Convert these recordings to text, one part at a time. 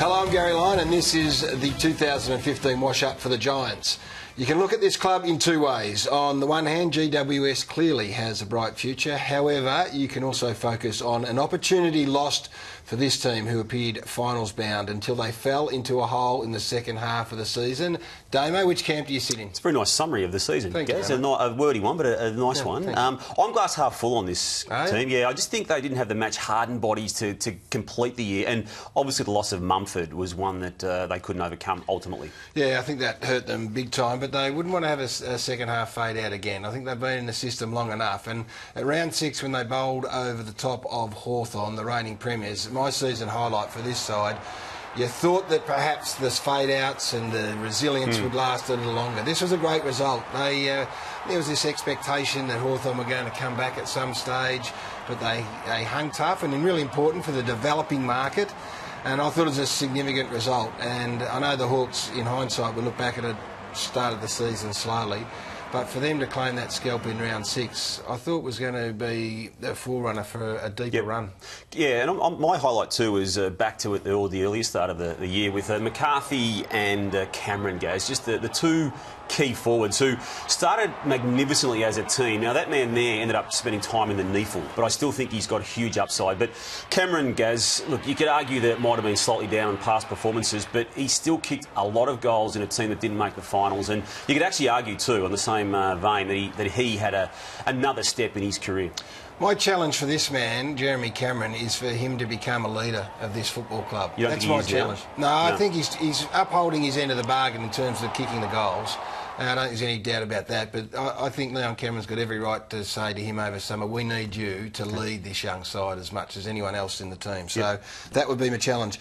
Hello, I'm Gary Lyon, and this is the 2015 wash-up for the Giants. You can look at this club in two ways. On the one hand, GWS clearly has a bright future. However, you can also focus on an opportunity lost for this team, who appeared finals-bound until they fell into a hole in the second half of the season. Damo, which camp do you sit in? It's a very nice summary of the season. Thank you. It's not a wordy one, but a nice one. I'm glass half full on this team. Yeah, I just think they didn't have the match-hardened bodies to complete the year, and obviously the loss of Mumford was one that they couldn't overcome ultimately. Yeah, I think that hurt them big time, but they wouldn't want to have a second half fade out again. I think they've been in the system long enough, and at round 6, when they bowled over the top of Hawthorn, the reigning premiers, my season highlight for this side, you thought that perhaps the fade-outs and the resilience would last a little longer. This was a great result. There was this expectation that Hawthorn were going to come back at some stage, but they hung tough, and really important for the developing market. And I thought it was a significant result. And I know the Hawks, in hindsight, will look back at it, started the season slowly. But for them to claim that scalp in round 6, I thought was going to be a forerunner for a deeper run. Yeah, and my highlight too was back to the earlier start of the year with McCarthy and Cameron Gaz, just the two key forwards who started magnificently as a team. Now, that man there ended up spending time in the NEFL, but I still think he's got huge upside. But Cameron Gaz, look, you could argue that it might have been slightly down in past performances, but he still kicked a lot of goals in a team that didn't make the finals. And you could actually argue too, on the same vein, that he had another step in his career. My challenge for this man, Jeremy Cameron, is for him to become a leader of this football club. That's my challenge. No, I think he's upholding his end of the bargain in terms of kicking the goals. I don't think there's any doubt about that, but I think Leon Cameron's got every right to say to him over summer, we need you to lead this young side as much as anyone else in the team. So that would be my challenge.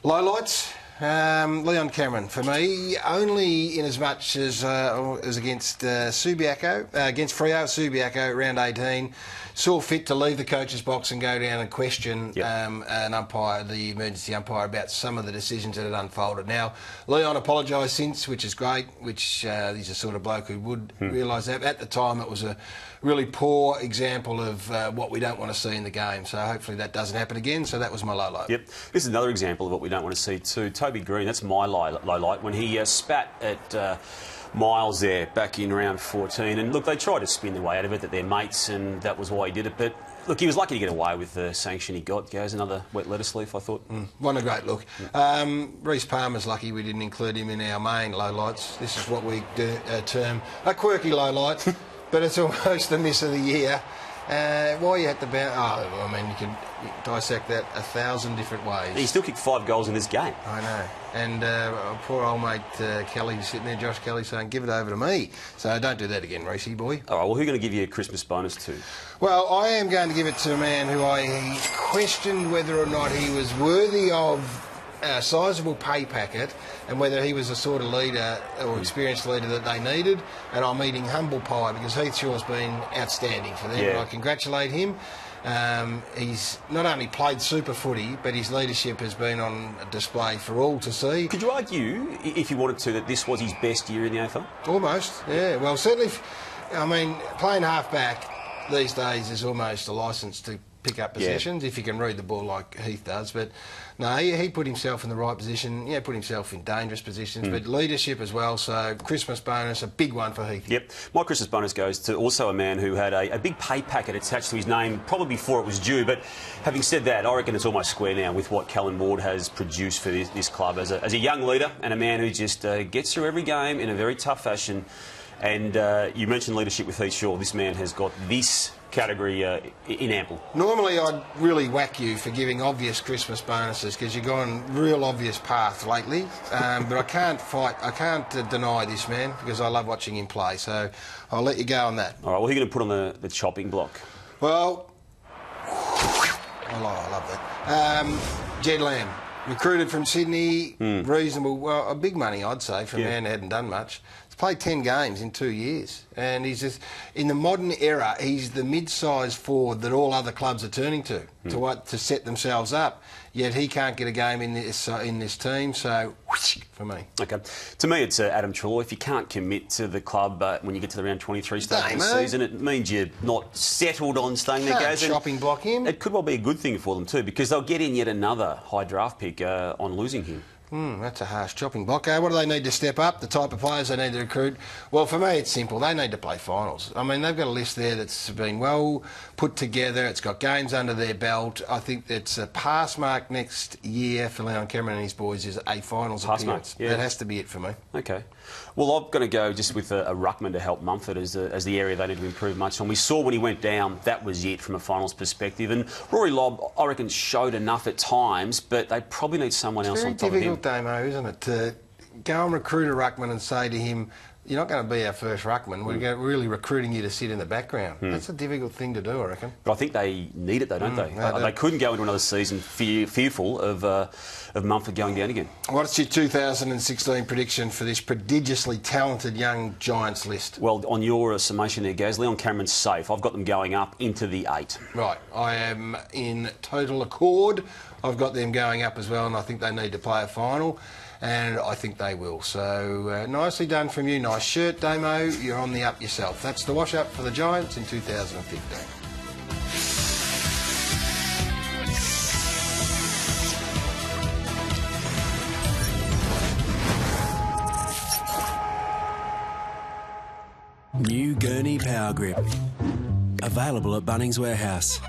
Lowlights? Leon Cameron, for me, only in as much as against Subiaco, against Freo Subiaco, round 18, saw fit to leave the coach's box and go down and question an umpire, the emergency umpire, about some of the decisions that had unfolded. Now, Leon apologised since, which is great, which he's the sort of bloke who would realise that. At the time, it was a really poor example of what we don't want to see in the game, so hopefully that doesn't happen again. So that was my low light. Yep, this is another example of what we don't want to see too. Toby Green, that's my low light, when he spat at Miles there back in round 14. And look, they tried to spin their way out of it, that they're mates, and that was why he did it. But look, he was lucky to get away with the sanction he got. Goes another wet lettuce leaf, I thought. Wasn't a great look. Reece Palmer's lucky we didn't include him in our main low lights. This is what we term a quirky low light, but it's almost the miss of the year. Why you had to bounce? Oh, I mean, you can dissect that 1,000 different ways. He still kicked 5 goals in this game. I know. And poor old mate Kelly sitting there, Josh Kelly, saying, give it over to me. So don't do that again, Reece boy. All right, well, who are you going to give you a Christmas bonus to? Well, I am going to give it to a man who I questioned whether or not he was worthy of a sizable pay packet and whether he was the sort of leader or experienced leader that they needed. And I'm eating humble pie because Heath Shaw's been outstanding for them. And I congratulate him. He's not only played super footy, but his leadership has been on display for all to see. Could you argue, if you wanted to, that this was his best year in the AFL? Almost, yeah. Well, certainly, I mean, playing half-back these days is almost a licence to pick up possessions if you can read the ball like Heath does. But no, he put himself in the right position. Yeah, put himself in dangerous positions, but leadership as well. So Christmas bonus, a big one for Heath. Yep. My Christmas bonus goes to also a man who had a big pay packet attached to his name probably before it was due. But having said that, I reckon it's almost square now with what Callan Ward has produced for this club as a young leader and a man who just gets through every game in a very tough fashion. And you mentioned leadership with Heath Shaw. This man has got this category in ample. Normally I'd really whack you for giving obvious Christmas bonuses because you've gone real obvious path lately, but I can't deny this man because I love watching him play, so I'll let you go on that. All right, well, who are you going to put on the chopping block? Well, I love that. Jed Lamb, recruited from Sydney, reasonable, well, a big money I'd say for a man who hadn't done much. played 10 games in 2 years, and he's just, in the modern era, he's the mid-sized forward that all other clubs are turning to set themselves up. Yet he can't get a game in this team, so whoosh, for me. Okay, to me it's Adam Treloar. If you can't commit to the club when you get to the round 23 stage of the season, it means you're not settled on staying there, guys. Shopping block him. It could well be a good thing for them too, because they'll get in yet another high draft pick on losing him. That's a harsh chopping block. What do they need to step up? The type of players they need to recruit? Well, for me, it's simple. They need to play finals. I mean, they've got a list there that's been well put together. It's got games under their belt. I think that's a pass mark next year for Leon Cameron and his boys is a finals appearance. Yeah. That has to be it for me. Okay. Well, I'm going to go just with a ruckman to help Mumford as the area they need to improve much on. We saw when he went down, that was it from a finals perspective. And Rory Lobb, I reckon, showed enough at times, but they probably need someone else on top of him. It's very difficult, Damo, isn't it, to go and recruit a ruckman and say to him, you're not going to be our first ruckman. We're really recruiting you to sit in the background. That's a difficult thing to do, I reckon. But I think they need it, though, don't they? They couldn't go into another season fearful of Mumford going down again. What's your 2016 prediction for this prodigiously talented young Giants list? Well, on your summation there, Gaz, Leon Cameron's safe. I've got them going up into the 8. Right. I am in total accord. I've got them going up as well, and I think they need to play a final. And I think they will. So nicely done from you. Nice shirt, Damo. You're on the up yourself. That's the wash-up for the Giants in 2015. New Gurney Power Grip. Available at Bunnings Warehouse.